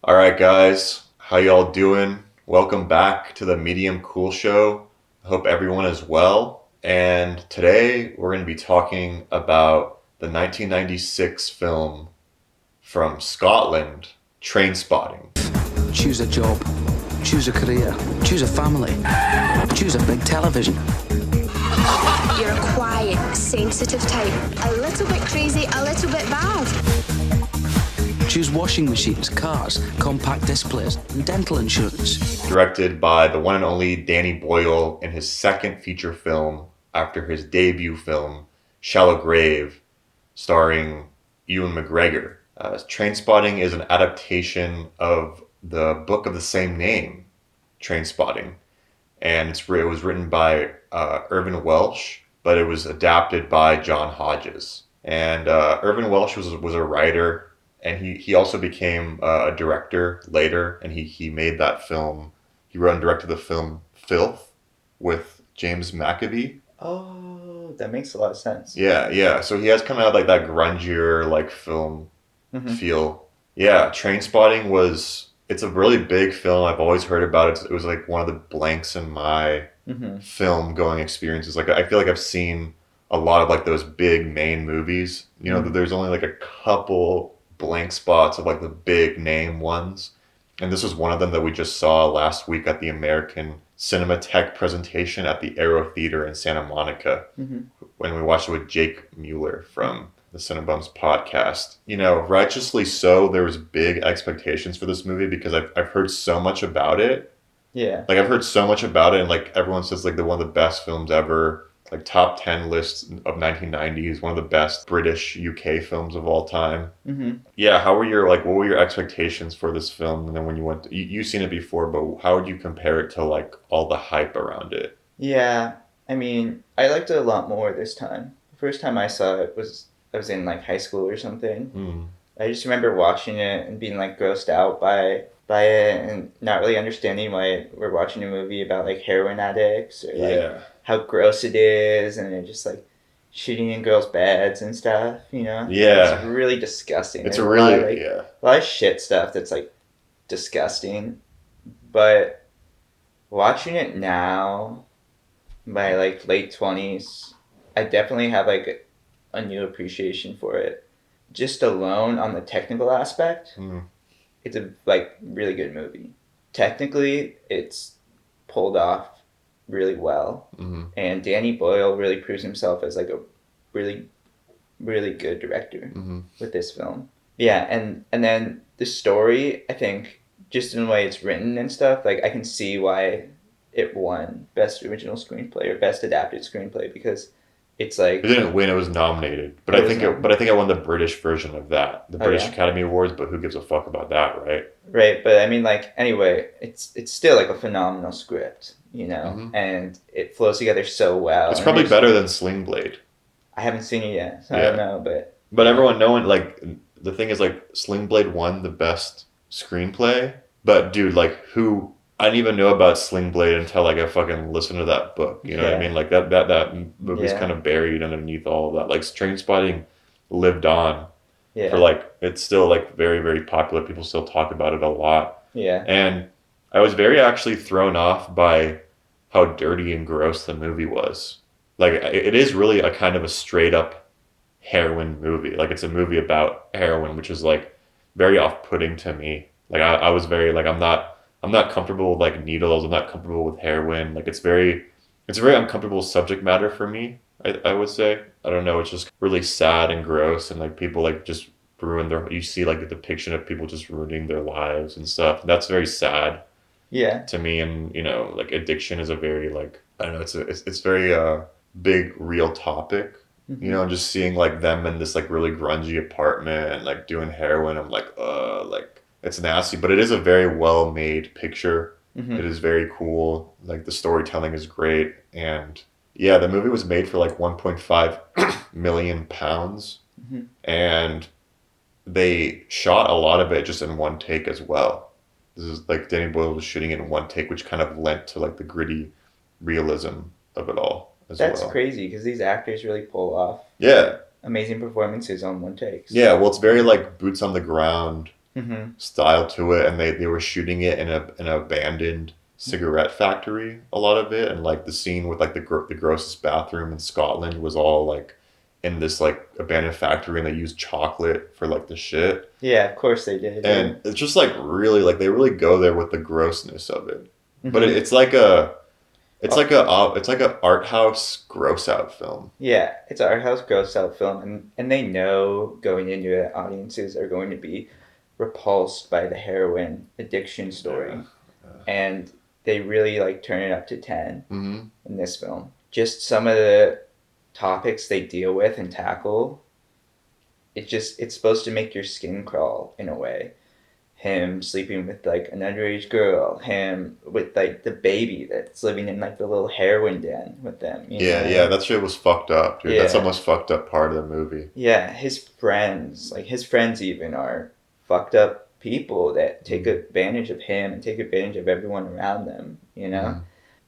All right, guys, how y'all doing? Welcome back to the Medium Cool Show. I hope everyone is well. And today we're going to be talking about the 1996 film from Scotland, Trainspotting. Choose a job, choose a career, choose a family, choose a big television. You're a quiet, sensitive type. A little bit crazy, a little bit bad. Choose washing machines, cars, compact displays, and dental insurance. Directed by the one and only Danny Boyle in his second feature film after his debut film, Shallow Grave, starring Ewan McGregor. Trainspotting is an adaptation of the book of the same name, Trainspotting, and it was written by Irvin Welsh, but it was adapted by John Hodges. And Irvin Welsh was a writer, and he also became a director later, and he made that film. He wrote and directed the film Filth with James McAvee. Oh, that makes a lot of sense. Yeah. So he has kind of like that grungier like film feel. Yeah, Trainspotting it's a really big film. I've always heard about it. It was like one of the blanks in my film going experiences. Like I feel like I've seen a lot of like those big main movies. You know, there's only like a couple blank spots of like the big name ones. And this was one of them that we just saw last week at the American Cinematheque presentation at the Aero Theater in Santa Monica when we watched it with Jake Mueller from the Cinebums podcast. You know, righteously so, there was big expectations for this movie because I've heard so much about it. Yeah. Like I've heard so much about it, and like everyone says like they're one of the best films ever. Like top 10 lists of 1990s, one of the best British UK films of all time. Yeah, what were your expectations for this film? And then when you you've seen it before, but how would you compare it to like all the hype around it? Yeah. I mean, I liked it a lot more this time. The first time I saw it I was in like high school or something. I just remember watching it and being like grossed out by it and not really understanding why we're watching a movie about like heroin addicts or like how gross it is, and they're just like shooting in girls' beds and stuff, you know? Yeah. It's really disgusting. It's There's a lot of shit stuff that's like disgusting. But watching it now, my like late 20s, I definitely have like a new appreciation for it. Just alone on the technical aspect, it's a like really good movie. Technically, it's pulled off really well, and Danny Boyle really proves himself as like a really, really good director with this film. Yeah, and then the story, I think, just in the way it's written and stuff, like I can see why it won Best Original Screenplay or Best Adapted Screenplay, because it's like it didn't win; it was nominated. But I think it won the British version of that, the British Academy Awards. But who gives a fuck about that, right? Right, but I mean, like anyway, it's still like a phenomenal script, you know, and it flows together so well. It's probably better than Sling Blade. I haven't seen it yet, so I don't know, but everyone knowing like the thing is like Sling Blade won the best screenplay, but dude, like who? I didn't even know about Sling Blade until like I fucking listened to that book. You know what I mean? Like that movie's kind of buried underneath all of that. Like Trainspotting lived on for like it's still like very, very popular. People still talk about it a lot. Yeah. And I was very actually thrown off by how dirty and gross the movie was. Like it is really a kind of a straight up heroin movie. Like it's a movie about heroin, which is like very off putting to me. Like I was very like I'm not comfortable with like needles. I'm not comfortable with heroin. Like it's a very uncomfortable subject matter for me. I would say. I don't know. It's just really sad and gross, and like people like just you see like the depiction of people just ruining their lives and stuff. That's very sad. Yeah. To me, and you know, like addiction is a very like I don't know. It's very big real topic. You know, and just seeing like them in this like really grungy apartment and like doing heroin. I'm like like. It's nasty, but it is a very well-made picture. It is very cool. Like the storytelling is great, and yeah, the movie was made for like 1.5 million pounds, and they shot a lot of it just in one take as well. This is like Danny Boyle was shooting it in one take, which kind of lent to like the gritty realism of it all as well. That's crazy because these actors really pull off amazing performances on one take. Yeah, well, it's very like boots on the ground style to it, and they were shooting it in an abandoned cigarette factory, a lot of it, and like the scene with like the grossest bathroom in Scotland was all like in this like abandoned factory, and they used chocolate for like the shit. Yeah, of course they did. And it's just like really like they really go there with the grossness of it. But Mm-hmm. it's like a art house gross out film. Yeah, it's an art house gross out film, and they know going into it, audiences are going to be repulsed by the heroin addiction story, and they really like turn it up to 10 Mm-hmm. in this film. Just some of the topics they deal with and tackle, it's supposed to make your skin crawl in a way. Him sleeping with like an underage girl, him with like the baby that's living in like the little heroin den with them. Yeah, that shit was fucked up, dude. That's the Yeah. most fucked up part of the movie. Yeah, his friends even are fucked up people that take advantage of him and take advantage of everyone around them.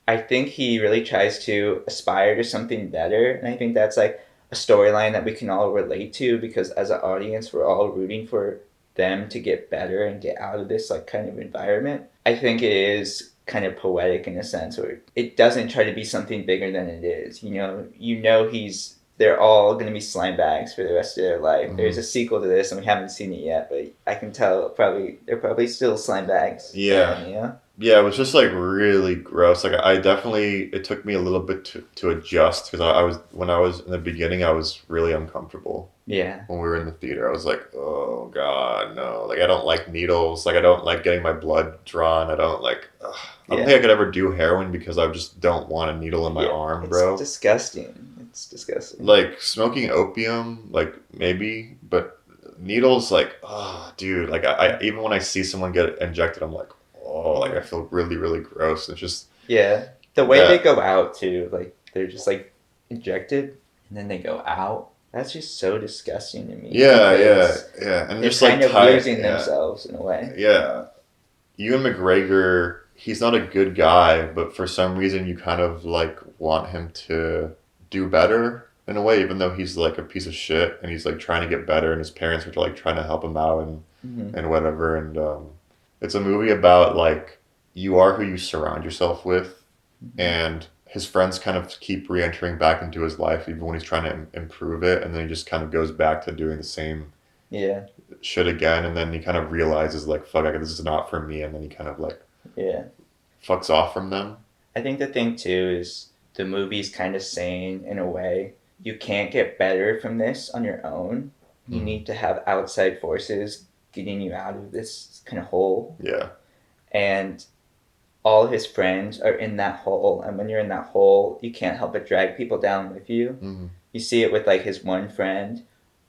I think he really tries to aspire to something better, and I think that's like a storyline that we can all relate to because as an audience, we're all rooting for them to get better and get out of this like kind of environment. I think it is kind of poetic in a sense where it doesn't try to be something bigger than it is. They're all going to be slime bags for the rest of their life. Mm-hmm. There's a sequel to this, and we haven't seen it yet, but I can tell they're probably still slime bags. Yeah. Yeah, it was just like really gross. Like I definitely, it took me a little bit to adjust because when I was in the beginning, I was really uncomfortable. Yeah. When we were in the theater, I was like, oh God, no. Like I don't like needles. Like I don't like getting my blood drawn. I don't like, I don't think I could ever do heroin because I just don't want a needle in my arm, bro. It's disgusting. It's disgusting. Like smoking opium, like maybe, but needles, like, oh, dude. Like I even when I see someone get injected, I'm like, oh, like I feel really, really gross. It's just the way they go out too, like they're just like injected and then they go out. That's just so disgusting to me. Yeah, and they're just kind like of losing themselves in a way. Yeah, Ewan McGregor, he's not a good guy, but for some reason you kind of like want him to do better in a way, even though he's like a piece of shit and he's like trying to get better, and his parents are like trying to help him out and whatever. And it's a movie about like you are who you surround yourself with, and his friends kind of keep re-entering back into his life even when he's trying to improve it, and then he just kind of goes back to doing the same shit again, and then he kind of realizes like, fuck, this is not for me, and then he kind of like fucks off from them. I think the thing too is the movie's kind of saying in a way, you can't get better from this on your own. You need to have outside forces getting you out of this kind of hole. Yeah. And all his friends are in that hole, and when you're in that hole, you can't help but drag people down with you. Mm-hmm. You see it with like his one friend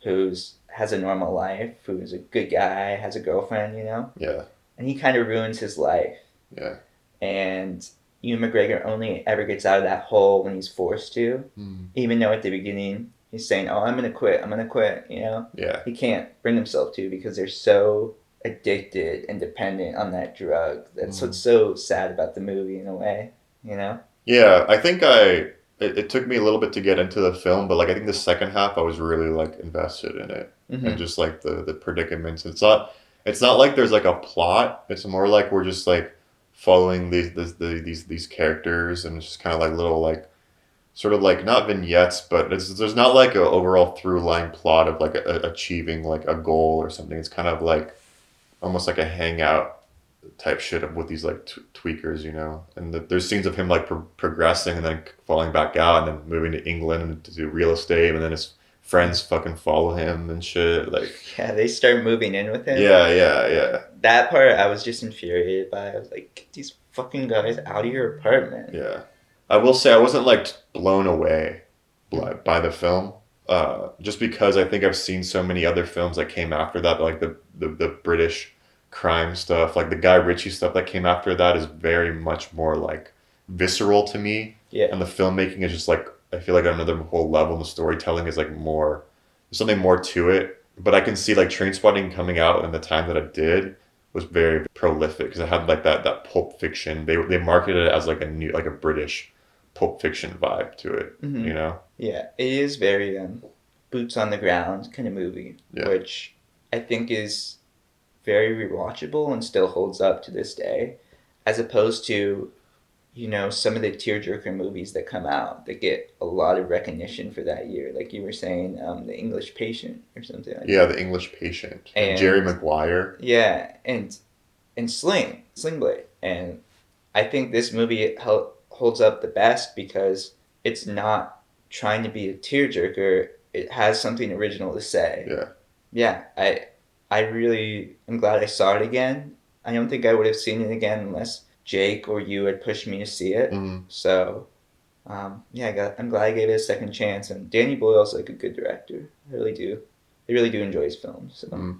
who's has a normal life, who's a good guy, has a girlfriend, Yeah. And he kind of ruins his life. Yeah. And Ewan McGregor only ever gets out of that hole when he's forced to, even though at the beginning he's saying, oh, I'm going to quit, Yeah. He can't bring himself to because they're so addicted and dependent on that drug. That's what's so sad about the movie in a way, Yeah, I think it took me a little bit to get into the film, but like I think the second half I was really like invested in it, and just like the predicaments. It's not like there's like a plot. It's more like we're just like following these characters, and it's just kind of like little like sort of like not vignettes, but there's not like an overall through line plot of like achieving like a goal or something. It's kind of like almost like a hangout type shit with these like tweakers, and there's scenes of him like progressing and then falling back out and then moving to England and to do real estate, and then his friends fucking follow him and shit. Like they start moving in with him. Yeah. That part I was just infuriated by. I was like, get these fucking guys out of your apartment. Yeah, I will say I wasn't like blown away by the film, just because I think I've seen so many other films that came after that, like the British crime stuff, like the Guy Ritchie stuff that came after that is very much more like visceral to me. Yeah. And the filmmaking is just like, I feel like another whole level, and the storytelling is like more, there's something more to it. But I can see like Trainspotting coming out in the time that it did was very prolific because it had like that Pulp Fiction. They marketed it as like a British Pulp Fiction vibe to it, Yeah, it is very boots on the ground kind of movie, which I think is very rewatchable and still holds up to this day, as opposed to, some of the tearjerker movies that come out that get a lot of recognition for that year. Like you were saying, The English Patient or something like Yeah, that. The English Patient. And Jerry Maguire. Yeah, and Sling Blade. And I think this movie holds up the best because it's not trying to be a tearjerker. It has something original to say. Yeah. Yeah, I really am glad I saw it again. I don't think I would have seen it again unless Jake or you had pushed me to see it. Mm. So, yeah, I'm glad I gave it a second chance. And Danny Boyle's like a good director. I really do. I really do enjoy his films. So. Mm.